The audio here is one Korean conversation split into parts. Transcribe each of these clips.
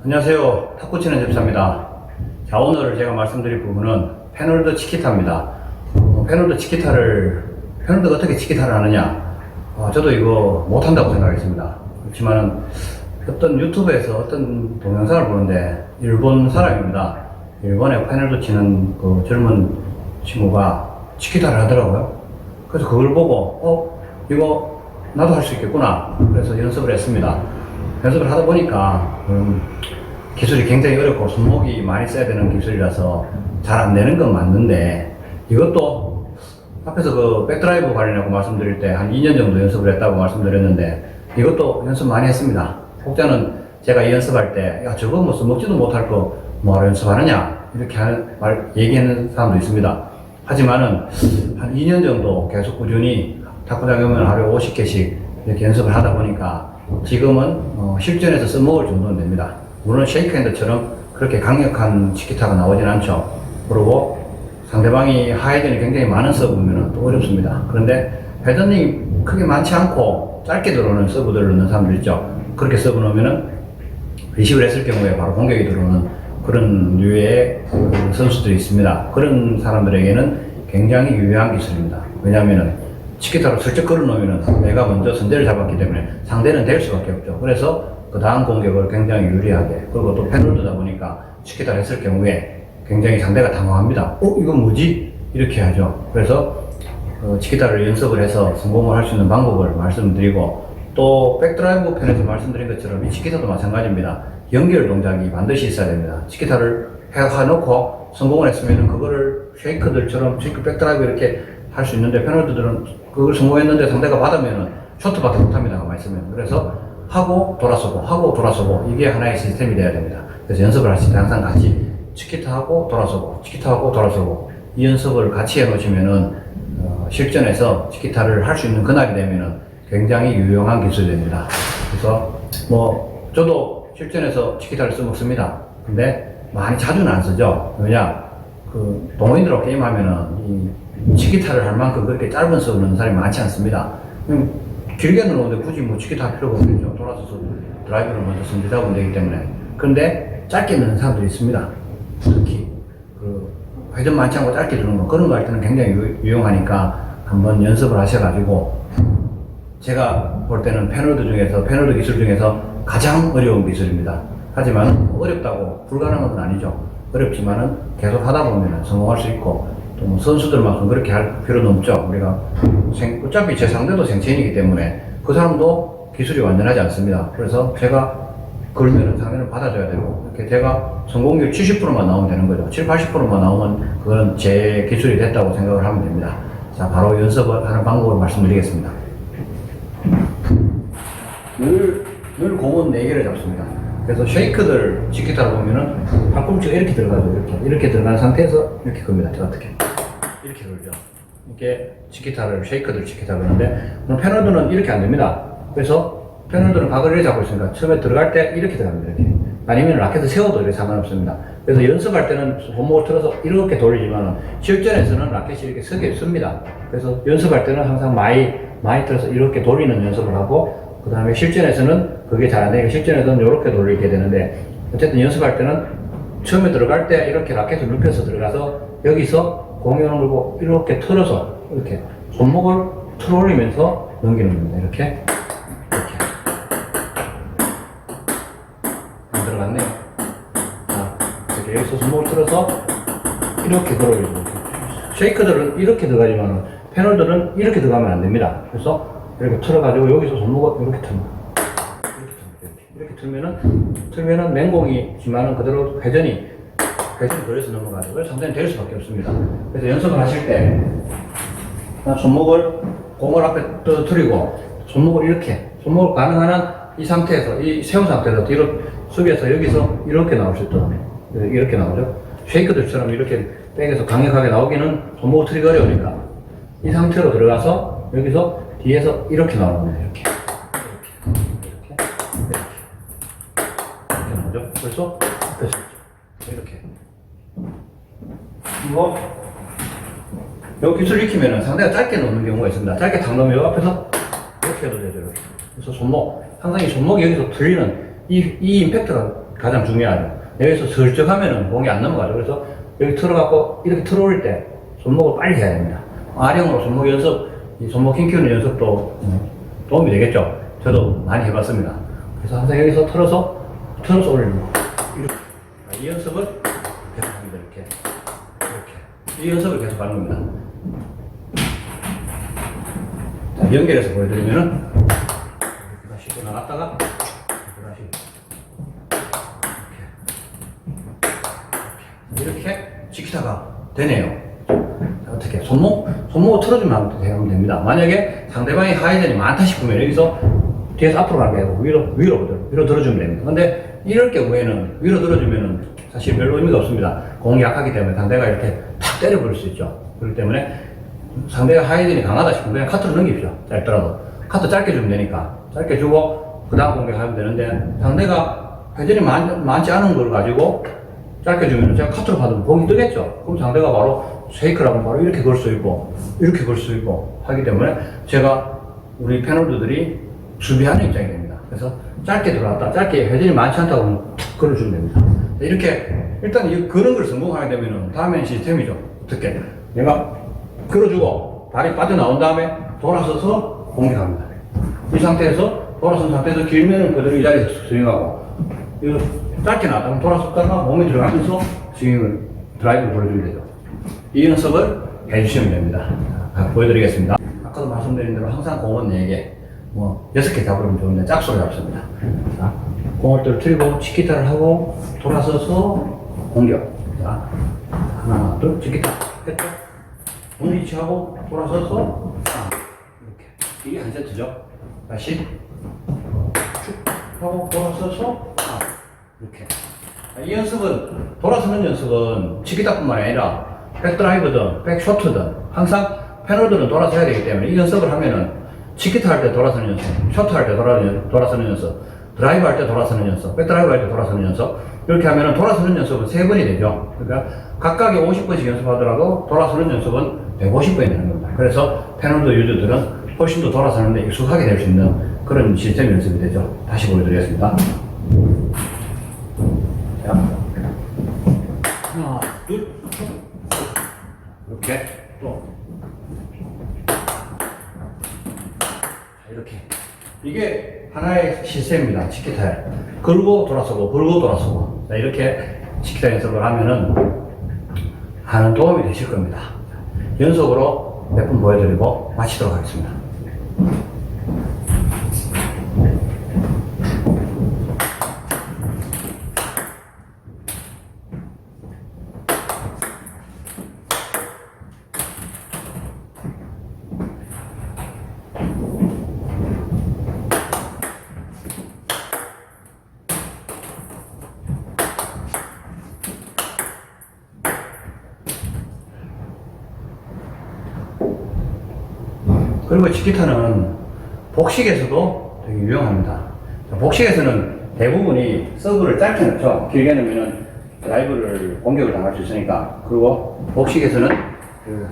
안녕하세요. 탁구 치는 집사입니다. 자, 오늘 제가 말씀드릴 부분은 페놀드 치키타입니다. 페놀드가 어떻게 치키타를 하느냐? 저도 이거 못한다고 생각했습니다. 그렇지만은 어떤 유튜브에서 어떤 동영상을 보는데 일본 사람입니다. 일본에 페놀드 치는 그 젊은 친구가 치키타를 하더라고요. 그래서 그걸 보고 이거 나도 할 수 있겠구나. 그래서 연습을 했습니다. 연습을 하다 보니까 기술이 굉장히 어렵고 손목이 많이 써야 되는 기술이라서 잘 안 되는 건 맞는데, 이것도 앞에서 그 백드라이브 관련하고 말씀드릴 때 한 2년 정도 연습을 했다고 말씀드렸는데, 이것도 연습 많이 했습니다. 혹자는 제가 연습할 때 야, 저거 뭐 써먹지도 못할 거 뭐하러 연습하느냐 이렇게 얘기하는 사람도 있습니다. 하지만은 한 2년 정도 계속 꾸준히 탁구장에 오면 하루에 50개씩 이렇게 연습을 하다 보니까 지금은 실전에서 써먹을 정도는 됩니다. 물론 쉐이크핸드처럼 그렇게 강력한 치키타가 나오진 않죠. 그리고 상대방이 하회전이 굉장히 많은 서브면 또 어렵습니다. 그런데 회전이 크게 많지 않고 짧게 들어오는 서브들을 넣는 사람들 있죠. 그렇게 서브 넣으면은 리시브를 했을 경우에 바로 공격이 들어오는 그런 류의 선수들이 있습니다. 그런 사람들에게는 굉장히 유효한 기술입니다. 왜냐하면은 치키타로 슬쩍 걸어 놓으면은 내가 먼저 선제를 잡았기 때문에 상대는 될 수밖에 없죠. 그래서 그 다음 공격을 굉장히 유리하게, 그리고 또 페놀드다 보니까 치키타를 했을 경우에 굉장히 상대가 당황합니다. 이건 뭐지? 이렇게 하죠. 그래서 치키타를 연습을 해서 성공을 할 수 있는 방법을 말씀드리고, 또 백드라이브 편에서 말씀드린 것처럼 이 치키타도 마찬가지입니다. 연결 동작이 반드시 있어야 됩니다. 치키타를 해놓고 성공을 했으면 그거를 쉐이크들처럼 백드라이브 이렇게 할 수 있는데, 페놀드들은 그걸 성공했는데 상대가 받으면은 쇼트밖에 못합니다. 가만히 있으면. 그래서 하고 돌아서고 이게 하나의 시스템이 돼야 됩니다. 그래서 연습을 하실 때 항상 같이 치키타하고 돌아서고 이 연습을 같이 해놓으시면은 실전에서 치키타를 할 수 있는 그날이 되면은 굉장히 유용한 기술이 됩니다. 그래서 저도 실전에서 치키타를 써먹습니다. 근데 많이 자주는 안 쓰죠. 왜냐, 동호인들하고 게임하면은 이 치키타를 할 만큼 그렇게 짧은 서브 넣는 사람이 많지 않습니다. 길게 넣는데 굳이 치키타 할 필요가 없겠죠. 돌아서서 드라이브를 먼저 선제 잡으면 되기 때문에. 그런데 짧게 넣는 사람들이 있습니다. 특히 회전 많지 않고 짧게 넣는 거, 그런 거 할 때는 굉장히 유용하니까 한번 연습을 하셔가지고, 제가 볼 때는 페놀드 기술 중에서 가장 어려운 기술입니다. 하지만 어렵다고 불가능한 건 아니죠. 어렵지만은 계속 하다 보면 성공할 수 있고, 또 선수들만큼 그렇게 할 필요는 없죠. 우리가 어차피 제 상대도 생체인이기 때문에 그 사람도 기술이 완전하지 않습니다. 그래서 제가 걸면은 상대는 받아줘야 되고, 이렇게 제가 성공률 70%만 나오면 되는 거죠. 70, 80%만 나오면 그건 제 기술이 됐다고 생각을 하면 됩니다. 자, 바로 연습을 하는 방법을 말씀드리겠습니다. 늘 공은 4개를 잡습니다. 그래서 쉐이크들 치키타를 보면은 팔꿈치가 이렇게 들어가죠. 이렇게 들어간 상태에서 이렇게 겁니다. 어떻게 이렇게 돌죠. 이렇게 쉐이크들 치키타 그러는데, 페놀드는 이렇게 안 됩니다. 그래서 페놀드는 각을 이렇게 잡고 있으니까 처음에 들어갈 때 이렇게 들어갑니다. 이렇게. 아니면 라켓을 세워도 이렇게 상관없습니다. 그래서 연습할 때는 손목을 틀어서 이렇게 돌리지만 실전에서는 라켓이 이렇게 서게 씁니다. 그래서 연습할 때는 항상 많이 틀어서 이렇게 돌리는 연습을 하고, 그 다음에 실전에서는 그게 잘 안 되니까 실전에서는 이렇게 돌리게 되는데, 어쨌든 연습할 때는 처음에 들어갈 때 이렇게 라켓을 눕혀서 들어가서 여기서 공연을 물고 이렇게 틀어서 이렇게 손목을 틀어 올리면서 넘기는 겁니다. 이렇게 안 들어갔네요. 자, 이렇게 여기서 손목을 틀어서 이렇게 걸어 올리고, 쉐이크들은 이렇게 들어가지만 페놀드는 이렇게 들어가면 안 됩니다. 그래서 이렇게 틀어가지고 여기서 손목을 이렇게 틉니다. 이렇게 틀면은 맹공이지만은 그대로 회전이 걸려서 넘어가죠. 그래서 상대는 될 수밖에 없습니다. 그래서 연습을 하실 때 공을 앞에 떨어뜨리고 손목을 가능한 한 이 상태에서, 이 세운 상태에서 뒤로 숙여서 여기서 이렇게 나올 수 있도록, 이렇게 나오죠. 쉐이크들처럼 이렇게 백에서 강력하게 나오기는 손목을 틀기 어려우니까 이 상태로 들어가서 여기서 뒤에서 이렇게 나오는 겁니다. 이렇게 나오죠. 그래서 이렇게 이 기술을 익히면 상대가 짧게 넣는 경우가 있습니다. 짧게 탁 넣으면 이 앞에서 이렇게 해도 되죠. 이렇게. 그래서 항상 이 손목이 여기서 들리는 이 임팩트가 가장 중요하죠. 여기서 슬쩍 하면은 공이 안 넘어가죠. 그래서 여기 틀어갖고 이렇게 틀어올 때 손목을 빨리 해야 됩니다. 아령으로 손목 연습, 이 손목 힘 키우는 연습도 도움이 되겠죠. 저도 많이 해봤습니다. 그래서 항상 여기서 틀어서 올리는 거. 이렇게. 이 연습을 계속 합니다. 이렇게. 이 연습을 계속 하는 겁니다. 자, 연결해서 보여드리면은, 다시 나갔다가, 다시. 이렇게 지키다가 되네요. 자, 어떻게 손목을 틀어주면 하면 됩니다. 만약에 상대방이 하이전이 많다 싶으면 여기서 뒤에서 앞으로 가는 게 아니고 위로 들어주면 됩니다. 근데 이럴 경우에는 위로 들어주면은 사실 별로 의미가 없습니다. 공이 약하기 때문에 상대가 이렇게 탁 때려버릴 수 있죠. 그렇기 때문에 상대가 하이전이 강하다 싶으면 그냥 카트로 넘기십시오. 짧더라도 카트 짧게 주면 되니까 짧게 주고 그 다음 공격하면 되는데, 상대가 회전이 많지 않은 걸 가지고 짧게 주면 제가 카트로 받으면 공이 뜨겠죠. 그럼 상대가 바로 쉐이크를 하면 바로 이렇게 걸 수 있고 이렇게 걸 수 있고 하기 때문에 제가 우리 패널들이 수비하는 입장이 됩니다. 그래서 짧게 들어왔다, 짧게 회전이 많지 않다고 하면 툭 걸어주면 됩니다. 이렇게 일단 그런 걸 성공하게 되면은 다음엔 시스템이죠. 어떻게 내가 걸어주고 발이 빠져나온 다음에 돌아서서 공격합니다. 이 상태에서 돌아선 상태에서 길면은 그대로 이 자리에서 스윙하고, 이거 짧게 나왔다면 돌아섰다가 몸이 들어가면서 스윙을, 드라이브를 보여주게 되죠. 이 연습을 해주시면 됩니다. 보여드리겠습니다. 아까도 말씀드린 대로 항상 공은 4개, 6개 잡으면 좋은데 짝수로 잡습니다. 자, 공을 떨어뜨리고 치키타를 하고 돌아서서 공격. 자, 하나, 둘, 치키타. 했죠? 공 위치하고 돌아서서 이렇게. 이게 한 세트죠. 다시 쭉 하고 돌아서서 이렇게. 이 연습은, 돌아서는 연습은 치키타뿐만 아니라 백드라이브든 백쇼트든 항상 패널들은 돌아서 해야 되기 때문에 이 연습을 하면은 치키타 할 때 돌아서는 연습, 쇼트 할 때 돌아서는 연습, 드라이브 할 때 돌아서는 연습, 백드라이브 할 때 돌아서는 연습, 이렇게 하면은 돌아서는 연습은 3번이 되죠. 그러니까 각각에 50번씩 연습하더라도 돌아서는 연습은 150번이 되는 겁니다. 그래서 패널도 유저들은 훨씬 더 돌아서는데 익숙하게 될 수 있는 그런 시스템 연습이 되죠. 다시 보여드리겠습니다. 자, 하나, 둘, 이렇게 또 이렇게. 이게 하나의 시스템입니다. 치키타에 걸고 돌아서고 걸고 돌아서고. 자, 이렇게 치키타 연습을 하면은 하는 도움이 되실 겁니다. 연속으로 몇 분 보여드리고 마치도록 하겠습니다. 그리고 치키타는 복식에서도 되게 유용합니다. 복식에서는 대부분이 서브를 짧게 넣죠. 길게 넣으면 드라이브를 공격을 당할 수 있으니까. 그리고 복식에서는 그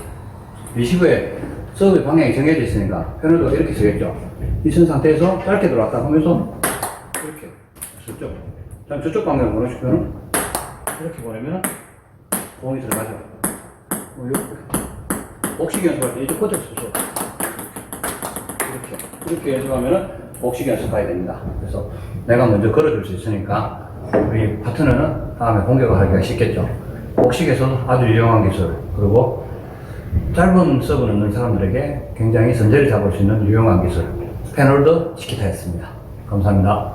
리시브의 서브의 방향이 정해져 있으니까 패널도 이렇게 서겠죠. 이 선 상태에서 짧게 들어왔다 하면서 이렇게 서죠. 저쪽 방향을 보내시면 이렇게 보내면 공이 들어가죠. 복식 연습할 때 이쪽 끝에서 서죠. 이렇게 연습하면은 복식 연습해야 됩니다. 그래서 내가 먼저 걸어줄 수 있으니까 우리 파트너는 다음에 공격을 하기가 쉽겠죠. 복식에서도 아주 유용한 기술, 그리고 짧은 서브 넣는 사람들에게 굉장히 선제를 잡을 수 있는 유용한 기술, 패널드 치키타였습니다. 감사합니다.